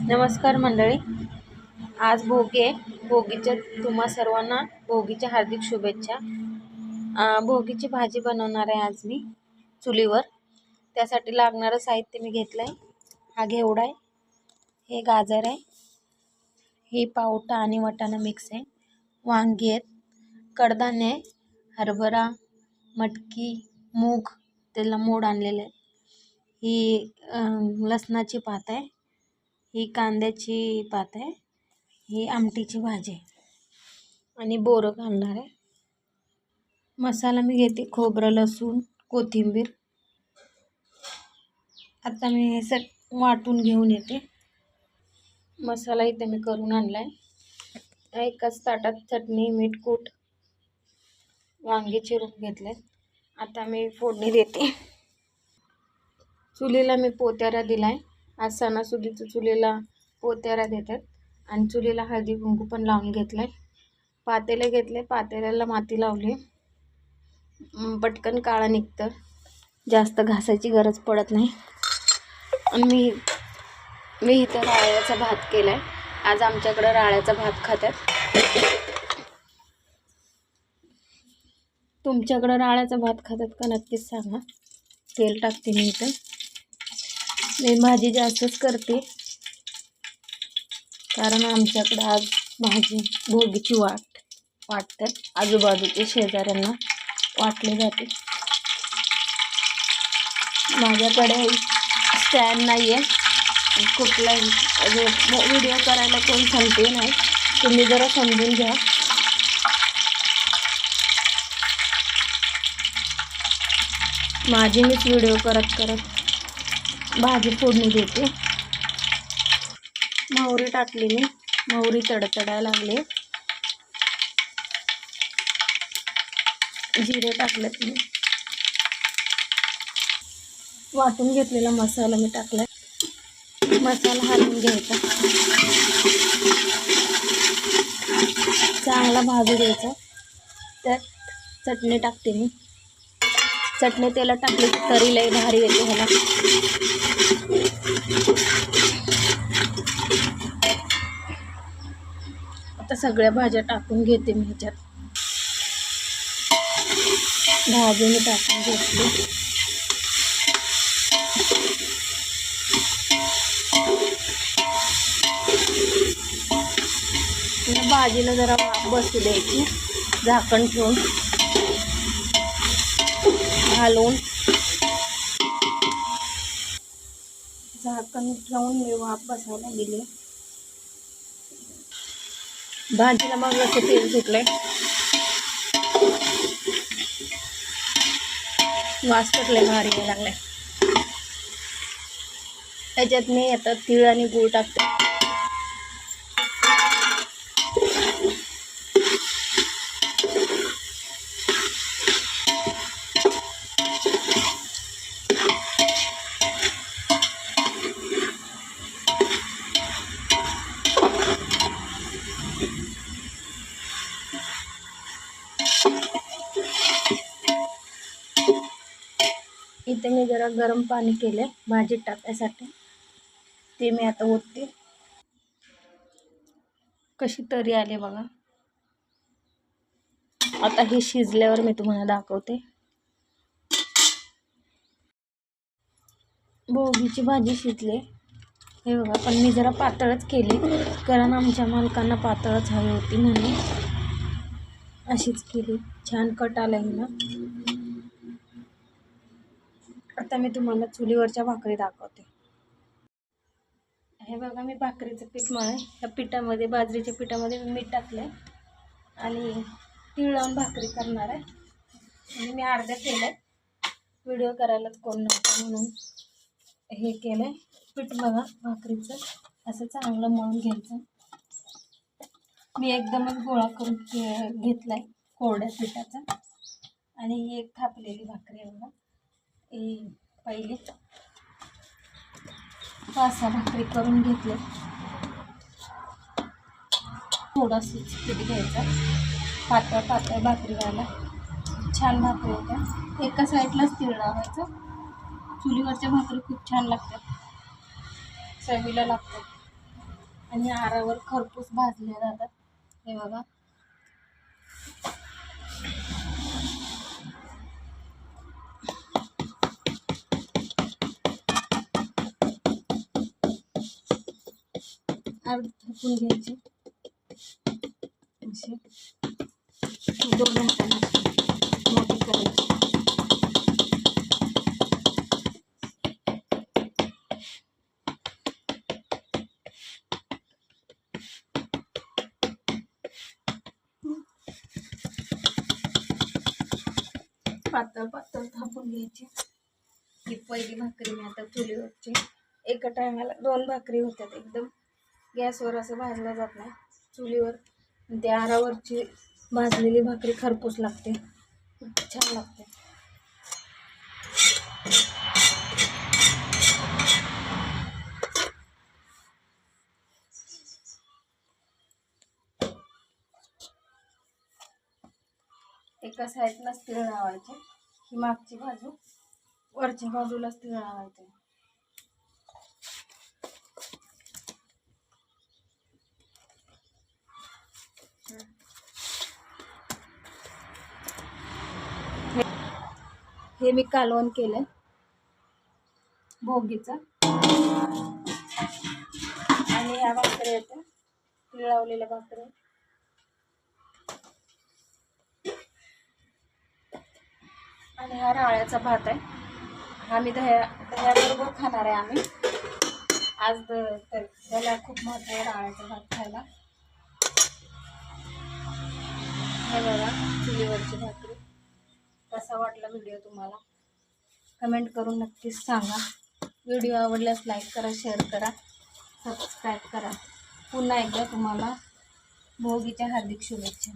नमस्कार मंडळी, आज भोगी आहे. भोगीच्या तुम्हा सर्वांना भोगीच्या हार्दिक शुभेच्छा. भोगीची भाजी बनवणार आहे आज मी चुलीवर. त्यासाठी लागणारं साहित्य मी घेतलं आहे. हा घेवडा आहे, हे गाजर आहे, हे पावटा आणि वाटाणा मिक्स आहे, वांगी आहेत, कडधान्य आहे, हरभरा, मटकी, मूग त्याला मोड आणलेले आहे, ही लसणाची पात आहे, ही कांद्याची पात आहे, ही आमटीची भाजी आणि बोरं घालणार आहे. मसाला मी घेते खोबरं, लसूण, कोथिंबीर. आता मी हे वाटून घेऊन येते. मसाला इथे मी करून आणलाय. एकाच ताटात चटणी, मीठ, कूट, वांगे चिरून घेतले. आता मी फोडणी देते. चुलीला मी पोत्यारा दिलाय. आज सणासुदीचं चुलीला पोत्यारा देतात आणि चुलीला हळदी कुंकू पण लावून घेतलंय. पातेले घेतले, पातेल्याला माती लावली. पटकन काळा निघतं, जास्त घासायची गरज पडत नाही. आणि मी इथं राळ्याचा भात केलाय. आज आमच्याकडे राळ्याचा भात खातात. तुमच्याकडे राळ्याचा भात खातात का नक्कीच सांगा. तेल टाकते मी इथं. मी भाजी जास्तच करते कारण आमच्याकडे आज भाजी भोगीची वाटतात. आजूबाजूच्या शेजाऱ्यांना वाटले जाते. माझ्याकडे स्टँड नाही आहे, कुठलाही व्हिडिओ करायला कोण सांगते नाही. तुम्ही जरा समजून घ्या. माझी मीच व्हिडिओ करत भाजी फोडणी देते. मोहरी टाकली मी. मोहरी तडतडायला लागले. जिरे टाकलेत मी. वाटून घेतलेला मसाला मी टाकलाय. मसाला हलवून घ्यायचा, चांगला भाजू द्यायचा. त्यात चटणी टाकते मी. चटणी तेलात टाकली तरी लय भारी येते ह्याला. आता सगळ्या भाज्या टाकून घेते मी ह्याच्यात. भाजी मी टाकून घेतली. भाजीला जरा वाफ बसू द्यायची, झाकण ठेवून घालून. झाकण ठेवून मी वाफ बसायला गेले. भाजीला मग असं तेल सुटलंय. वास टाकले भारी यायला लागलाय. त्याच्यात मी आता तीळ आणि गूळ टाकते. इथे मी जरा गरम पाणी केले भाजीत टाकायसाठी. ते मी आता ओतते. कशी तरी आली बघा. आता हे शिजल्यावर मी तुम्हाला दाखवते. भोगीची भाजी शिजले हे बघा. पण मी जरा पातळच केली कारण आमच्या मालकांना पातळच हवी होती म्हणून अशीच केली. छान कट आला हिला. आता मी तुम्हाला चुलीवरच्या भाकरी दाखवते. हे बघा, मी भाकरीचं पीठ मळले. त्या पिठामध्ये, बाजरीच्या पिठामध्ये मी मीठ टाकले आणि तीळ लावून भाकरी करणार आहे. आणि मी अर्ध्या केलं. व्हिडिओ करायलाच कोण नव्हतं म्हणून हे केलं. पीठ बघा भाकरीचं असं चांगलं मळून घ्यायचं. मी एकदमच गोळा करून घेतलाय कोरड्या पिठाचा. आणि ही एक थापलेली भाकरी आहे बघा. ही पहिली 5-6 भाकरी करून घेतले. थोडंसं पीठ घ्यायचं, पातळ भाकरी व्हायला छान भाकरी होत्या. एका साईडलाच तीळ लावायचं. चुलीवरच्या भाकरी खूप छान लागतात, चवीला लागतात. आणि आरावर खरपूस भाजले जातात. हे बघा. अर्ध थापून घ्यायचे असे 2 हाताने मोठी करायची. पातळ पातळ थापून घ्यायची. ही पहिली भाकरी मी आता चुलीवरची. एका टायमाला 2 भाकरी होतात. एकदम गॅसवर असं भाजलं जात नाही. चुलीवर ते आरावरची भाजलेली भाकरी खरपूस लागते, छान लागते. एका साईडलाच तीळ लावायचे. ही मागची बाजू, वरच्या बाजूलाच तीळ लावायचे. हे मी कालवण केलंय भोगीचं. आणि ह्या भाकऱ्या येत्या तीळ लावलेल्या भाकऱ्या. आणि हा राळ्याचा भात आहे. हा मी दह्याबरोबर खाणार आहे आम्ही आज. तर त्याला खूप महत्त्व आहे राळ्याचा भात खायला. हे बघा चुलीवरची भाकरी. कसा वाटला व्हिडिओ तुम्हाला कमेंट करून नक्कीच सांगा. व्हिडिओ आवडल्यास लाईक करा, शेअर करा, सबस्क्राईब करा. पुन्हा एकदा तुम्हाला भोगीच्या हार्दिक शुभेच्छा.